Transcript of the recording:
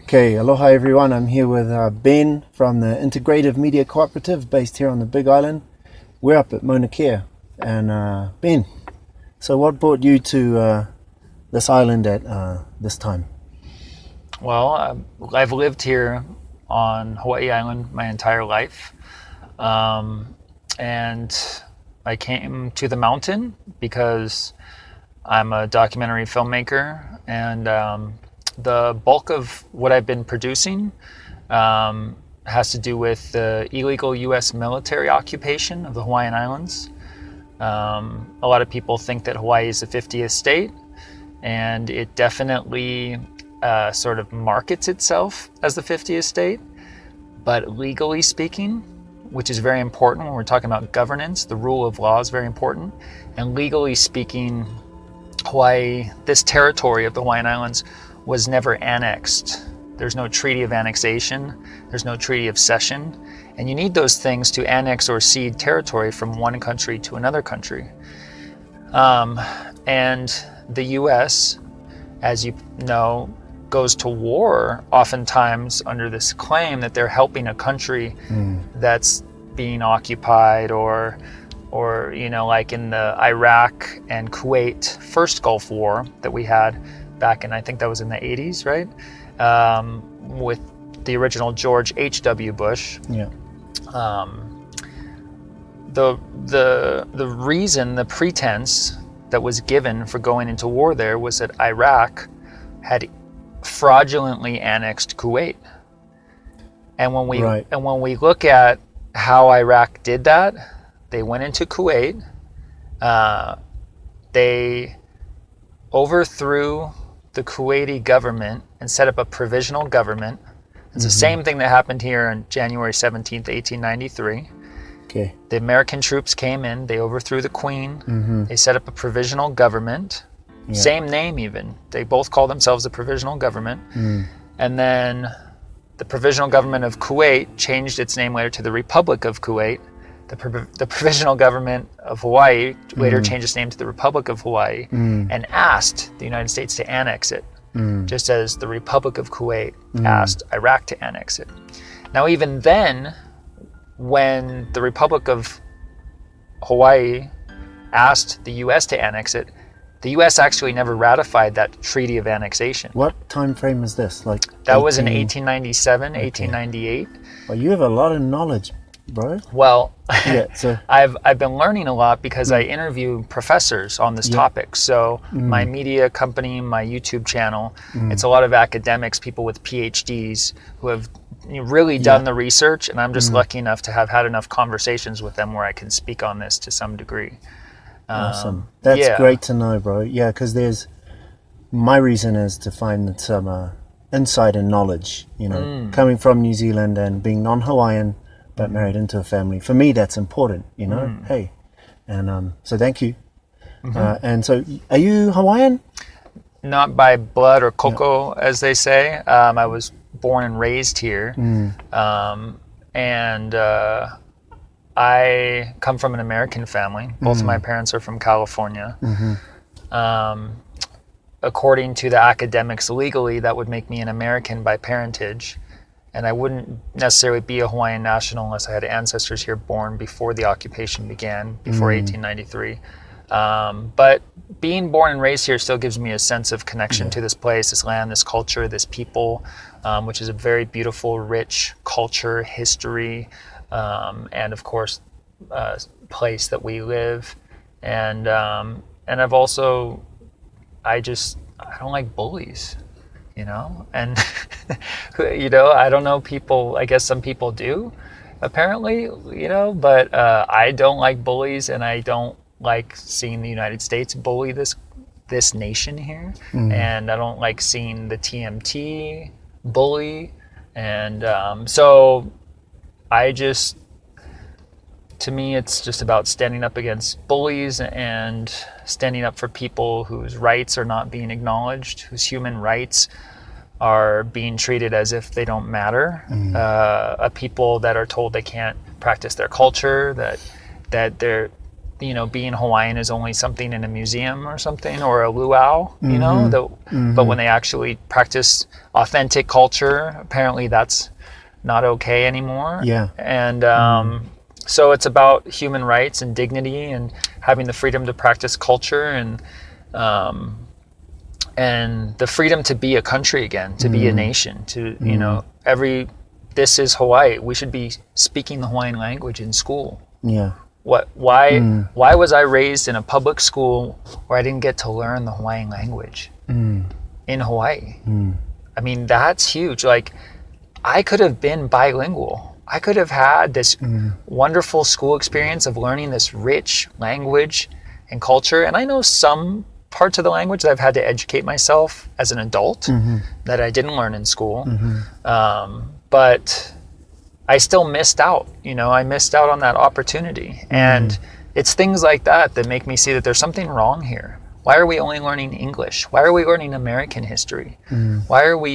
Okay, aloha everyone. I'm here with Ben from the Intergrative Media Co-operative based here on the Big Island. We're up at Mauna Kea. And Ben, so what brought you to this island at this time? Well, I've lived here on Hawaii Island my entire life. And I came to the mountain because I'm a documentary filmmaker, and the bulk of what I've been producing has to do with the illegal U.S. military occupation of the Hawaiian Islands. A lot of people think that Hawaii is the 50th state, and it definitely sort of markets itself as the 50th state. But legally speaking, which is very important when we're talking about governance, the rule of law is very important. And legally speaking, Hawaii, this territory of the Hawaiian Islands, was never annexed. There's no treaty of annexation. There's no treaty of cession. And you need those things to annex or cede territory from one country to another country. And the U.S., as you know, goes to war oftentimes under this claim that they're helping a country that's being occupied, or like in the Iraq and Kuwait first Gulf War that we had back in, I think that was in the 80s, right? With the original George H.W. Bush. Yeah. The reason, the pretense that was given for going into war there was that Iraq had fraudulently annexed Kuwait. And when we look at how Iraq did that, they went into Kuwait, they overthrew the Kuwaiti government and set up a provisional government. It's the same thing that happened here on January 17th, 1893. Okay. The American troops came in, they overthrew the Queen, they set up a provisional government, same name even. They both call themselves the provisional government. And then the provisional government of Kuwait changed its name later to the Republic of Kuwait. The provisional government of Hawaii later changed its name to the Republic of Hawaii and asked the United States to annex it, just as the Republic of Kuwait asked Iraq to annex it. Now, even then, when the Republic of Hawaii asked the U.S. to annex it, the U.S. actually never ratified that treaty of annexation. What time frame is this? That was in 1897, 1898. Well, you have a lot of knowledge, bro. Well, so I've been learning a lot because I interview professors on this topic. So my media company, my YouTube channel, it's a lot of academics, people with PhDs who have really done the research, and I'm just lucky enough to have had enough conversations with them where I can speak on this to some degree. Awesome. That's great to know, bro. Yeah, because my reason is to find some insight and knowledge, coming from New Zealand and being non-Hawaiian but married into a family. For me, that's important, Hey, and so thank you. And so, are you Hawaiian? Not by blood or koko, as they say. I was born and raised here, and I come from an American family. Both of my parents are from California. According to the academics, legally, that would make me an American by parentage. And I wouldn't necessarily be a Hawaiian national unless I had ancestors here born before the occupation began, before 1893. But being born and raised here still gives me a sense of connection to this place, this land, this culture, this people, which is a very beautiful, rich culture, history, and of course, place that we live. And I've also, I don't like bullies. And, I don't know people, I guess some people do, apparently, but I don't like bullies, and I don't like seeing the United States bully this nation here. And I don't like seeing the TMT bully. And so to me, it's just about standing up against bullies and standing up for people whose rights are not being acknowledged, whose human rights are being treated as if they don't matter. People that are told they can't practice their culture, that being Hawaiian is only something in a museum or something, or a luau, but when they actually practice authentic culture, apparently that's not okay anymore. Yeah. And so it's about human rights and dignity and having the freedom to practice culture and the freedom to be a country again, to be a nation, to, this is Hawaii. We should be speaking the Hawaiian language in school. Yeah. Why was I raised in a public school where I didn't get to learn the Hawaiian language in Hawaii? I mean, that's huge. Like, I could have been bilingual. I could have had this wonderful school experience of learning this rich language and culture. And I know some parts of the language that I've had to educate myself as an adult that I didn't learn in school. But I still missed out. I missed out on that opportunity. And it's things like that that make me see that there's something wrong here. Why are we only learning English? Why are we learning American history? Why are we